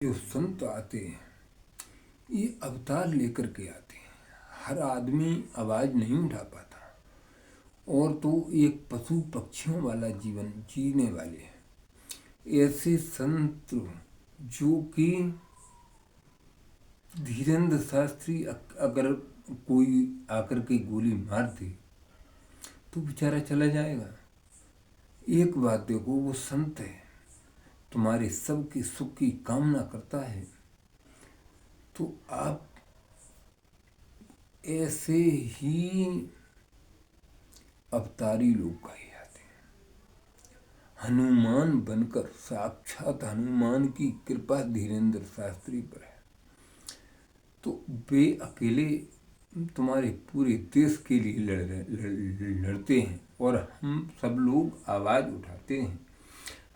जो संत आते हैं ये अवतार लेकर के आते हैं। हर आदमी आवाज़ नहीं उठा पाता, और तो एक पशु पक्षियों वाला जीवन जीने वाले हैं। ऐसे संत जो कि धीरेन्द्र शास्त्री अगर कोई आकर के गोली मार दे तो बेचारा चला जाएगा। एक बात देखो, वो संत है, तुम्हारे सबके सुख की कामना करता है, तो आप ऐसे ही अवतारी लोग कहे जाते हैं। हनुमान बनकर, साक्षात हनुमान की कृपा धीरेन्द्र शास्त्री पर है, तो वे अकेले तुम्हारे पूरे देश के लिए लड़ते हैं, और हम सब लोग आवाज़ उठाते हैं।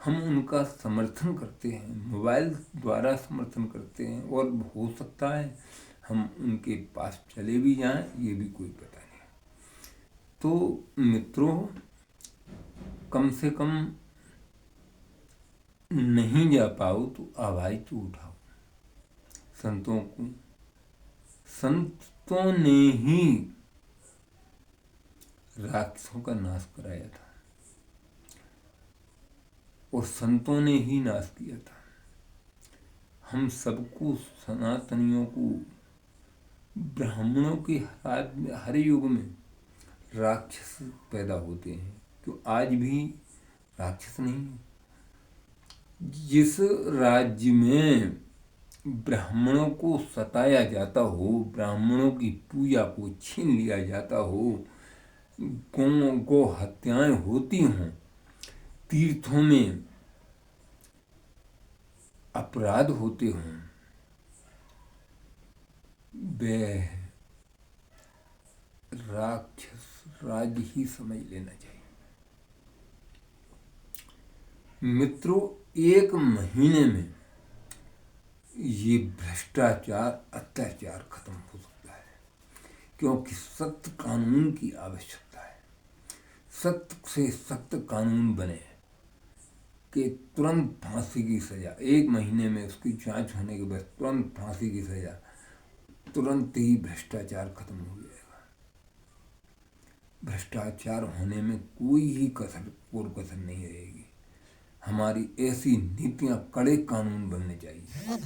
हम उनका समर्थन करते हैं, मोबाइल द्वारा समर्थन करते हैं, और हो सकता है हम उनके पास चले भी जाएं, ये भी कोई पता नहीं। तो मित्रों, कम से कम नहीं जा पाओ तो आवाज़ तो उठाओ। संतों ने ही राक्षसों का नाश कराया था, और संतों ने ही नाश किया था। हम सबको, सनातनियों को, ब्राह्मणों के हर युग में राक्षस पैदा होते हैं, क्यों आज भी राक्षस नहीं है। जिस राज्य में ब्राह्मणों को सताया जाता हो, ब्राह्मणों की पूजा को छीन लिया जाता हो, गौ हत्याएं होती हों, तीर्थों में अपराध होते हों, वह राक्षस राज ही समझ लेना चाहिए। मित्रों, एक महीने में ये भ्रष्टाचार, अत्याचार खत्म हो सकता है, क्योंकि सख्त कानून की आवश्यकता है। सख्त से सख्त कानून बने कि तुरंत फांसी की सजा, एक महीने में उसकी जांच होने के बाद तुरंत फांसी की सजा, तुरंत ही भ्रष्टाचार खत्म हो जाएगा। भ्रष्टाचार होने में कोई ही कसर नहीं रहेगी। हमारी ऐसी नीतियां, कड़े कानून बनने चाहिए।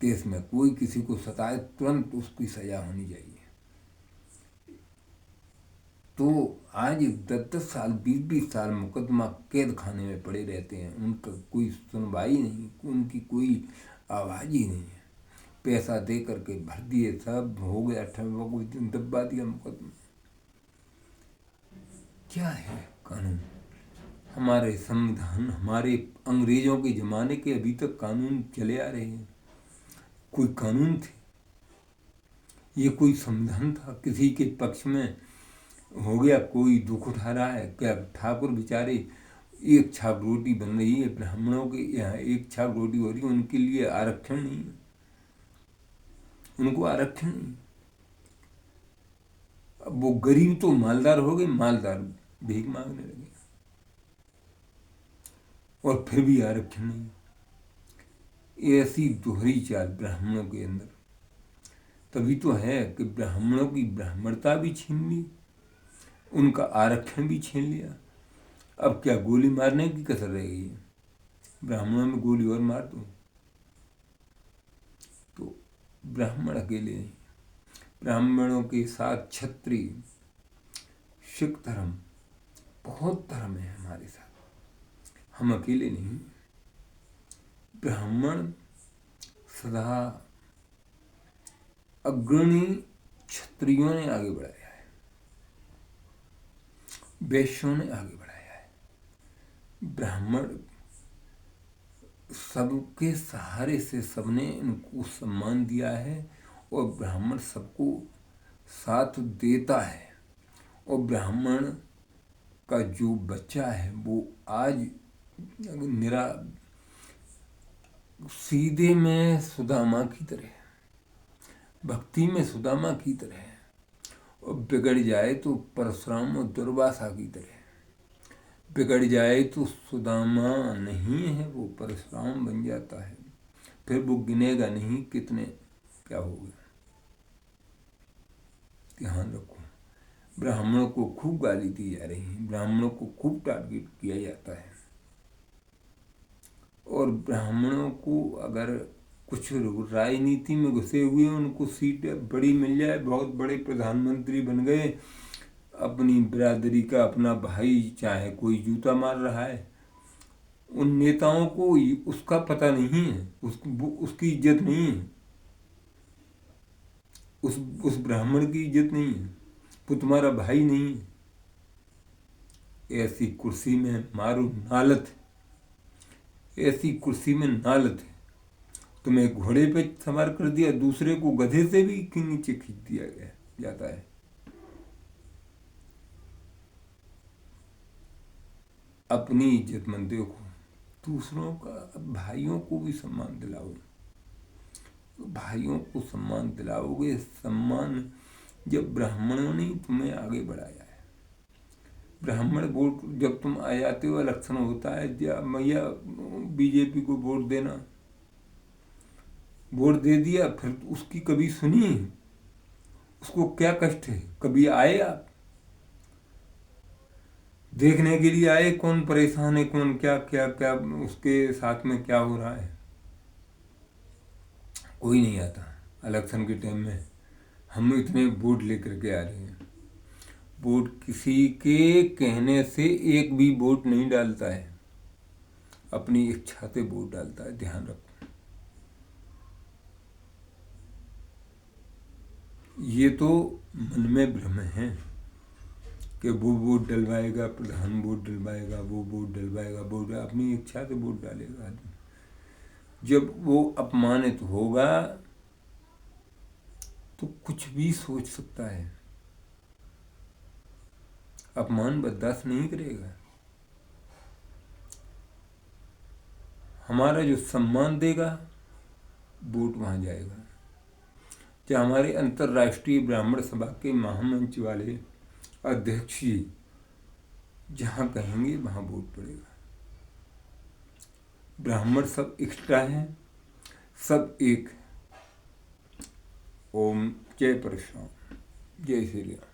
देश में कोई किसी को सताए, तुरंत उसकी सजा होनी चाहिए। तो आज 10-10 साल, 20-20 साल मुकदमा कैद खाने में पड़े रहते हैं, उनका कोई सुनवाई नहीं, उनकी कोई आवाज़ ही नहीं है। पैसा दे करके भर दिए, सब हो गया, कोई दिन दबा दिया मुकदमा। क्या है कानून? हमारे संविधान, हमारे अंग्रेजों के ज़माने के अभी तक कानून चले आ रहे हैं। कोई कानून थे? ये कोई संविधान था? किसी के पक्ष में हो गया, कोई दुख उठा रहा है क्या? ठाकुर बेचारे, एक छाप रोटी बन रही है, ब्राह्मणों के यहाँ एक छाप रोटी हो रही है, उनके लिए आरक्षण नहीं है, उनको आरक्षण नहीं। अब वो गरीब तो मालदार हो गए, मालदार भीख मांगने लगे, और फिर भी आरक्षण नहीं। ऐसी दोहरी चाल ब्राह्मणों के अंदर। तभी तो है कि ब्राह्मणों की ब्राह्मणता भी छीन ली, उनका आरक्षण भी छीन लिया। अब क्या गोली मारने की कसर रह गई है? ब्राह्मणों में गोली और मार दो। तो ब्राह्मण अकेले नहीं, ब्राह्मणों के साथ क्षत्रिय, सिख धर्म, बहुत धर्म है हमारे साथ, हम अकेले नहीं। ब्राह्मण सदा अग्रणी क्षत्रियों ने आगे बढ़ाया है, वैश्यों ने आगे बढ़ाया है। ब्राह्मण सबके सहारे से सबने इनको सम्मान दिया है, और ब्राह्मण सबको साथ देता है। और ब्राह्मण का जो बच्चा है वो आज मेरा सीधे में सुदामा की तरह, भक्ति में सुदामा की तरह है, और बिगड़ जाए तो परशुराम और दुर्वासा की तरह। बिगड़ जाए तो सुदामा नहीं है, वो परशुराम बन जाता है। फिर वो गिनेगा नहीं कितने क्या हो गए। ध्यान रखो, ब्राह्मणों को खूब गाली दी जा रही है, ब्राह्मणों को खूब टारगेट किया जाता है। और ब्राह्मणों को अगर कुछ राजनीति में घुसे हुए उनको सीटें बड़ी मिल जाए, बहुत बड़े प्रधानमंत्री बन गए, अपनी बिरादरी का अपना भाई चाहे कोई जूता मार रहा है, उन नेताओं को उसका पता नहीं है, उसकी इज्जत नहीं है, उस ब्राह्मण की इज्जत नहीं है, वो तुम्हारा भाई नहीं है। ऐसी कुर्सी में मारो नालत, ऐसी कुर्सी में नालत है। तुम्हें घोड़े पे सवार कर दिया, दूसरे को गधे से भी नीचे खींच दिया गया जाता है। अपनी इज्जत मत देखो, दूसरों का, भाइयों को भी सम्मान दिलाओ। भाइयों को सम्मान दिलाओगे, सम्मान जब ब्राह्मणों ने तुम्हें आगे बढ़ाया है। ब्राह्मण वोट जब तुम आ जाते हो, इलेक्शन होता है, भैया बीजेपी को वोट देना, वोट दे दिया, फिर उसकी कभी सुनी? उसको क्या कष्ट है? कभी आए आप देखने के लिए? आए कौन परेशान है, कौन क्या क्या क्या उसके साथ में क्या हो रहा है? कोई नहीं आता। इलेक्शन के टाइम में हम इतने वोट लेकर के आ रहे हैं, वोट किसी के कहने से एक भी वोट नहीं डालता है, अपनी इच्छा से वोट डालता है। ध्यान रखो, ये तो मन में भ्रम है कि वो वोट डलवाएगा, प्रधान वोट डलवाएगा, वो वोट डलवाएगा, वोट अपनी इच्छा से वोट डालेगा आदमी। जब वो अपमानित होगा तो कुछ भी सोच सकता है, अपमान बर्दाश्त नहीं करेगा। हमारा जो सम्मान देगा वोट वहाँ जाएगा। क्या हमारे अंतर्राष्ट्रीय ब्राह्मण सभा के महामंच वाले अध्यक्ष जी जहाँ कहेंगे वहाँ वोट पड़ेगा। ब्राह्मण सब एक्स्ट्रा हैं, सब एक। ओम जय परशुराम, जय श्री राम।